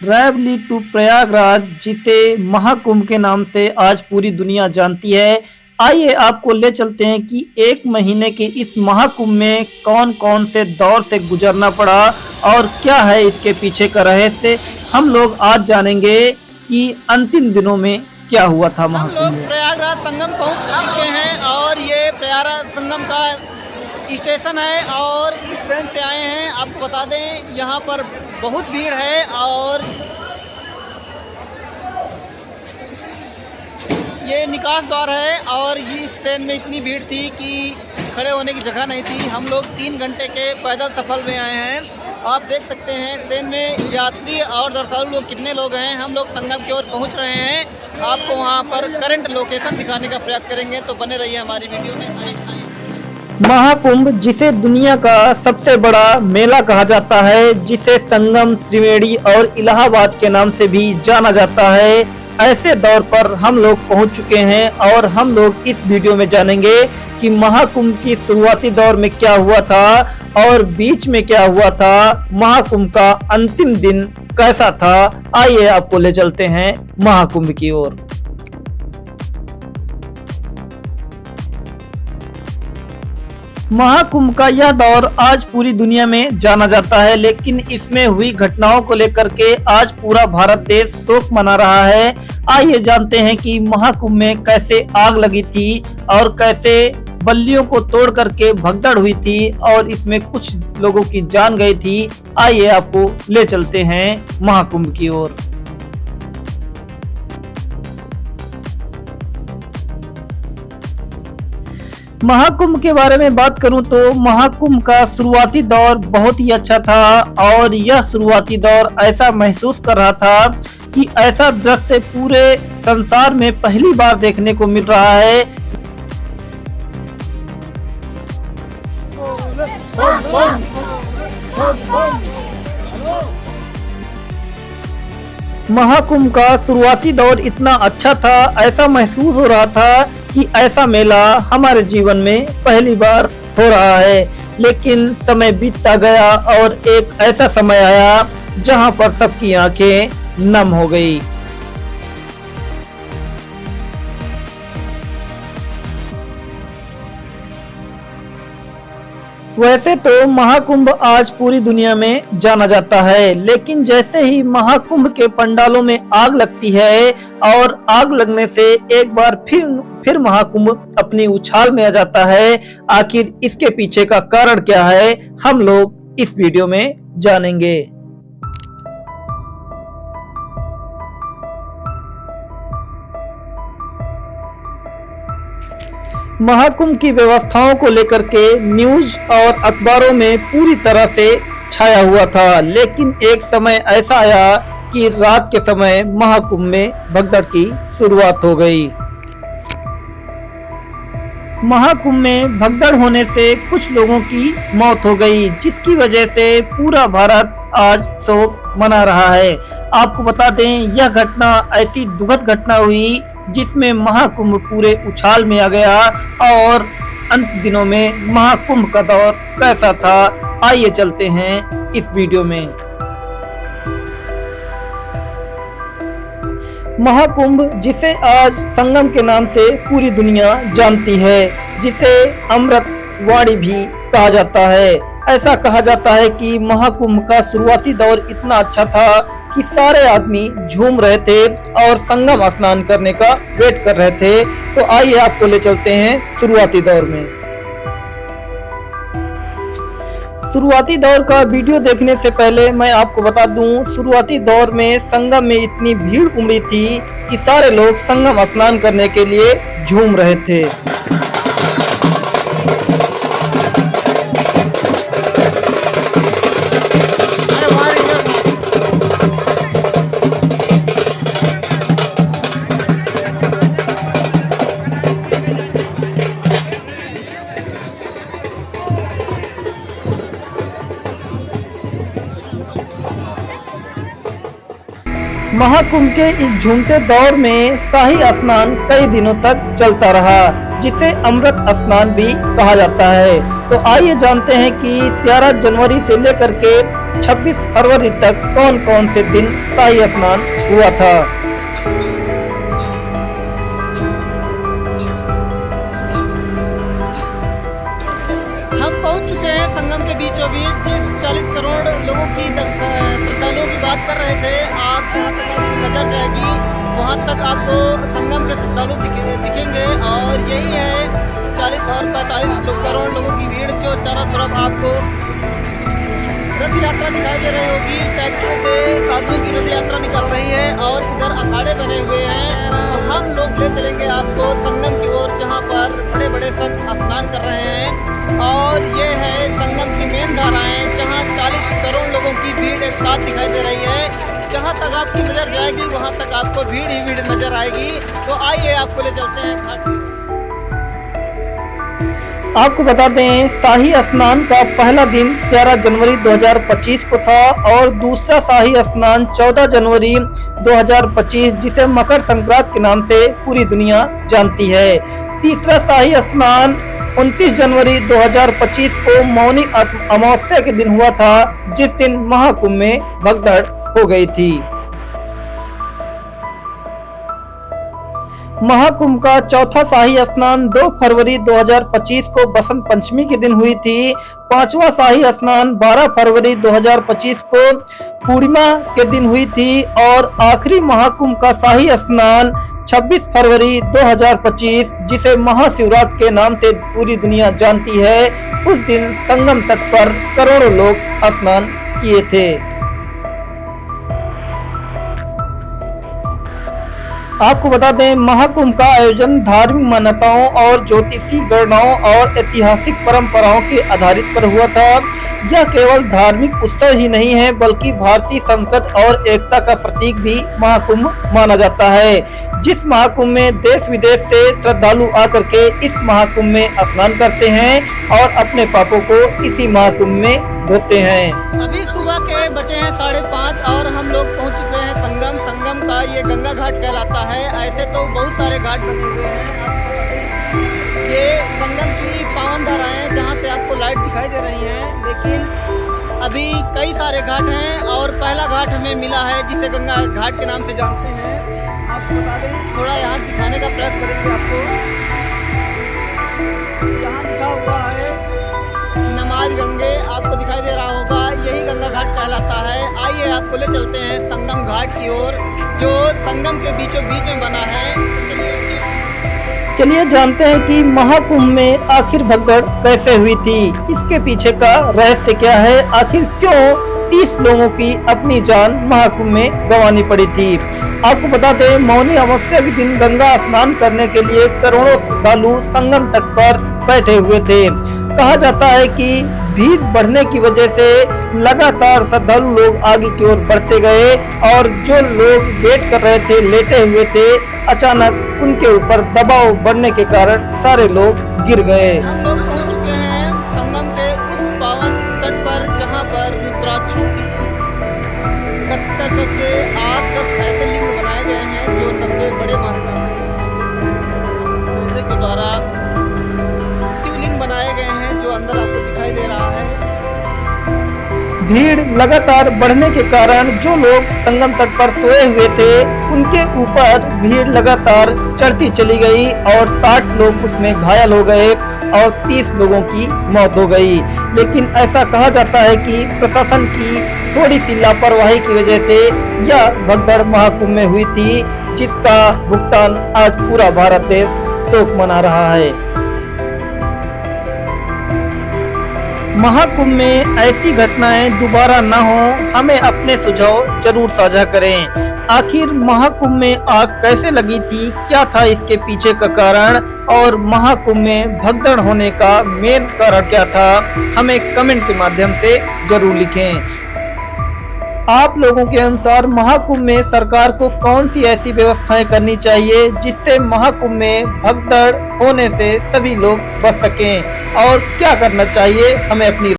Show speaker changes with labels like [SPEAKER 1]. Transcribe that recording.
[SPEAKER 1] Travel to Prayagraj, जिसे महाकुंभ के नाम से आज पूरी दुनिया जानती है। आइए आपको ले चलते हैं कि एक महीने के इस महाकुंभ में कौन कौन से दौर से गुजरना पड़ा और क्या है इसके पीछे का रहस्य। हम लोग आज जानेंगे कि अंतिम दिनों में क्या हुआ था महाकुंभ
[SPEAKER 2] हम
[SPEAKER 1] में।
[SPEAKER 2] लोग प्रयागराज संगम पहुंच चुके हैं और ये प्रयागराज संगम का स्टेशन है और इस ट्रेन से आए हैं। आपको बता दें यहाँ पर बहुत भीड़ है और ये निकास द्वार है और ये इस ट्रेन में इतनी भीड़ थी कि खड़े होने की जगह नहीं थी। हम लोग 3 घंटे के पैदल सफर में आए हैं। आप देख सकते हैं ट्रेन में यात्री और दर्शक लोग कितने लोग हैं। हम लोग संगम की ओर पहुंच रहे हैं। आपको वहां पर करंट लोकेशन दिखाने का प्रयास करेंगे, तो बने रहिए हमारी वीडियो में।
[SPEAKER 1] महाकुंभ, जिसे दुनिया का सबसे बड़ा मेला कहा जाता है, जिसे संगम, त्रिवेणी और इलाहाबाद के नाम से भी जाना जाता है, ऐसे दौर पर हम लोग पहुंच चुके हैं और हम लोग इस वीडियो में जानेंगे कि महाकुंभ की शुरुआती दौर में क्या हुआ था और बीच में क्या हुआ था। महाकुंभ का अंतिम दिन कैसा था। आइए आपको ले चलते हैं महाकुंभ की ओर। महाकुंभ का यह दौर आज पूरी दुनिया में जाना जाता है, लेकिन इसमें हुई घटनाओं को लेकर के आज पूरा भारत देश शोक मना रहा है। आइए जानते हैं कि महाकुंभ में कैसे आग लगी थी और कैसे बल्लियों को तोड़ करके भगदड़ हुई थी और इसमें कुछ लोगों की जान गई थी। आइए आपको ले चलते हैं महाकुंभ की ओर। महाकुंभ के बारे में बात करूं तो महाकुंभ का शुरुआती दौर बहुत ही अच्छा था और यह शुरुआती दौर ऐसा महसूस कर रहा था कि ऐसा दृश्य पूरे संसार में पहली बार देखने को मिल रहा है। महाकुंभ का शुरुआती दौर इतना अच्छा था, ऐसा महसूस हो रहा था कि ऐसा मेला हमारे जीवन में पहली बार हो रहा है। लेकिन समय बीतता गया और एक ऐसा समय आया जहां पर सबकी आंखें नम हो गई। वैसे तो महाकुंभ आज पूरी दुनिया में जाना जाता है, लेकिन जैसे ही महाकुंभ के पंडालों में आग लगती है और आग लगने से एक बार फिर महाकुंभ अपनी उछाल में आ जाता है। आखिर इसके पीछे का कारण क्या है, हम लोग इस वीडियो में जानेंगे। महाकुंभ की व्यवस्थाओं को लेकर के न्यूज और अखबारों में पूरी तरह से छाया हुआ था, लेकिन एक समय ऐसा आया कि रात के समय महाकुंभ में भगदड़ की शुरुआत हो गई। महाकुंभ में भगदड़ होने से कुछ लोगों की मौत हो गई, जिसकी वजह से पूरा भारत आज शोक मना रहा है। आपको बता दें, यह घटना ऐसी दुखद घटना हुई जिसमें महाकुंभ पूरे उछाल में आ गया और अंत दिनों में महाकुंभ का दौर कैसा था। आइए चलते हैं इस वीडियो में। महाकुंभ, जिसे आज संगम के नाम से पूरी दुनिया जानती है, जिसे अमृत वाणी भी कहा जाता है। ऐसा कहा जाता है कि महाकुंभ का शुरुआती दौर इतना अच्छा था कि सारे आदमी झूम रहे थे और संगम स्नान करने का वेट कर रहे थे। तो आइए आपको ले चलते हैं शुरुआती दौर में। शुरुआती दौर का वीडियो देखने से पहले मैं आपको बता दूं, शुरुआती दौर में संगम में इतनी भीड़ उमड़ी थी कि सारे लोग संगम स्नान करने के लिए झूम रहे थे। महाकुंभ के इस झूमते दौर में शाही स्नान कई दिनों तक चलता रहा, जिसे अमृत स्नान भी कहा जाता है। तो आइए जानते हैं कि 13 जनवरी से लेकर के 26 फरवरी तक कौन कौन से दिन शाही स्नान हुआ था।
[SPEAKER 2] हम पहुंच चुके हैं संगम के बीचों बीच। जिस 40 करोड़ लोगों की श्रद्धालुओं की बात कर रहे थे, आप नजर जाएगी वहां तक आपको संगम के श्रद्धालु दिखेंगे और यही है 40 और 45 करोड़ लोगों की भीड़ जो चारों तरफ आपको रथ यात्रा दिखाई दे रही होगी। ट्रैक्टर से साधुओं की रथ यात्रा निकल रही है और इधर अखाड़े बने हुए हैं। हम लोग ले चलेंगे आपको संगम की ओर, जहां पर बड़े बड़े संत स्नान कर रहे हैं और ये है संगम की मेन धाराएं, जहां 40 करोड़ लोगों की भीड़ एक साथ दिखाई दे रही है। जहां तक आपकी नज़र जाएगी वहां तक आपको भीड़ ही भीड़ नजर आएगी। तो आइए आपको ले चलते हैं घाट की।
[SPEAKER 1] आपको बता दें, शाही स्नान का पहला दिन 13 जनवरी 2025 को था और दूसरा शाही स्नान 14 जनवरी 2025 जिसे मकर संक्रांति के नाम से पूरी दुनिया जानती है। तीसरा शाही स्नान 29 जनवरी 2025 को मौनी अमावस्या के दिन हुआ था, जिस दिन महाकुंभ में भगदड़ हो गई थी। महाकुंभ का चौथा शाही स्नान 2 फरवरी 2025 को बसंत पंचमी के दिन हुई थी। पांचवा शाही स्नान 12 फरवरी 2025 को पूर्णिमा के दिन हुई थी और आखिरी महाकुंभ का शाही स्नान 26 फरवरी 2025 जिसे महाशिवरात्रि के नाम से पूरी दुनिया जानती है, उस दिन संगम तट पर करोड़ों लोग स्नान किए थे। आपको बता दें, महाकुंभ का आयोजन धार्मिक मान्यताओं और ज्योतिषी गणनाओं और ऐतिहासिक परंपराओं के आधारित पर हुआ था। यह केवल धार्मिक उत्सव ही नहीं है बल्कि भारतीय संस्कृति और एकता का प्रतीक भी महाकुंभ माना जाता है। जिस महाकुंभ में देश विदेश से श्रद्धालु आकर के इस महाकुंभ में स्नान करते हैं और अपने पापों को इसी महाकुंभ में धोते हैं।
[SPEAKER 2] अभी सुबह के बजे हैं 5:30 और हम लोग पहुंच चुके हैं संगम। संगम का ये गंगा घाट कहलाता है। ऐसे तो बहुत सारे घाट बने हुए हैं। ये संगम की पावन धाराएं जहां से आपको लाइट दिखाई दे रही हैं, लेकिन अभी कई सारे घाट हैं और पहला घाट हमें मिला है जिसे गंगा घाट के नाम से जानते हैं। आपको बता दें, थोड़ा यहाँ दिखाने का प्रयास करेंगे आपको। यहाँ लिखा हुआ है नमाज गंगे, आपको दिखाई दे रहा होगा, यही गंगा घाट कहलाता है। आइए आपको ले चलते हैं संगम घाट की ओर, जो संगम के बीचों बीच में बना है।
[SPEAKER 1] चलिए जानते हैं कि महाकुंभ में आखिर भगदड़ कैसे हुई थी, इसके पीछे का रहस्य क्या है, आखिर क्यों 30 लोगों की अपनी जान महाकुंभ में गंवानी पड़ी थी। आपको बता दें, मौनी अमावस्या के दिन गंगा स्नान करने के लिए करोड़ों श्रद्धालु संगम तट पर बैठे हुए थे। कहा जाता है कि भीड़ बढ़ने की वजह से लगातार श्रद्धालु लोग आगे की ओर बढ़ते गए और जो लोग वेट कर रहे थे, लेटे हुए थे, अचानक उनके ऊपर दबाव बढ़ने के कारण सारे लोग गिर गए।
[SPEAKER 2] हम लोग पहुंच चुके हैं संगम के उस पावन तट पर जहां पर रुद्राक्षों की इकट्ठा करके 8-10 ऐसे लिंग बनाए गए हैं जो सबसे बड़े मानता है के द्वारा शिवलिंग बनाए गए हैं, जो अंदर आपको दिखाई दे रहा है।
[SPEAKER 1] भीड़ लगातार बढ़ने के कारण जो लोग संगम तट पर सोए हुए थे उनके ऊपर भीड़ लगातार चढ़ती चली गई और 60 लोग उसमें घायल हो गए और 30 लोगों की मौत हो गई। लेकिन ऐसा कहा जाता है कि प्रशासन की थोड़ी सी लापरवाही की वजह से यह भगदड़ महाकुंभ में हुई थी, जिसका भुगतान आज पूरा भारत देश शोक मना रहा है। महाकुंभ में ऐसी घटनाएं दोबारा न हो, हमें अपने सुझाव जरूर साझा करें। आखिर महाकुंभ में आग कैसे लगी थी, क्या था इसके पीछे का कारण और महाकुंभ में भगदड़ होने का मेन कारण क्या था, हमें कमेंट के माध्यम से जरूर लिखें। आप लोगों के अनुसार महाकुंभ में सरकार को कौन सी ऐसी व्यवस्थाएं करनी चाहिए जिससे महाकुंभ में भगदड़ होने से सभी लोग बच सकें और क्या करना चाहिए, हमें अपनी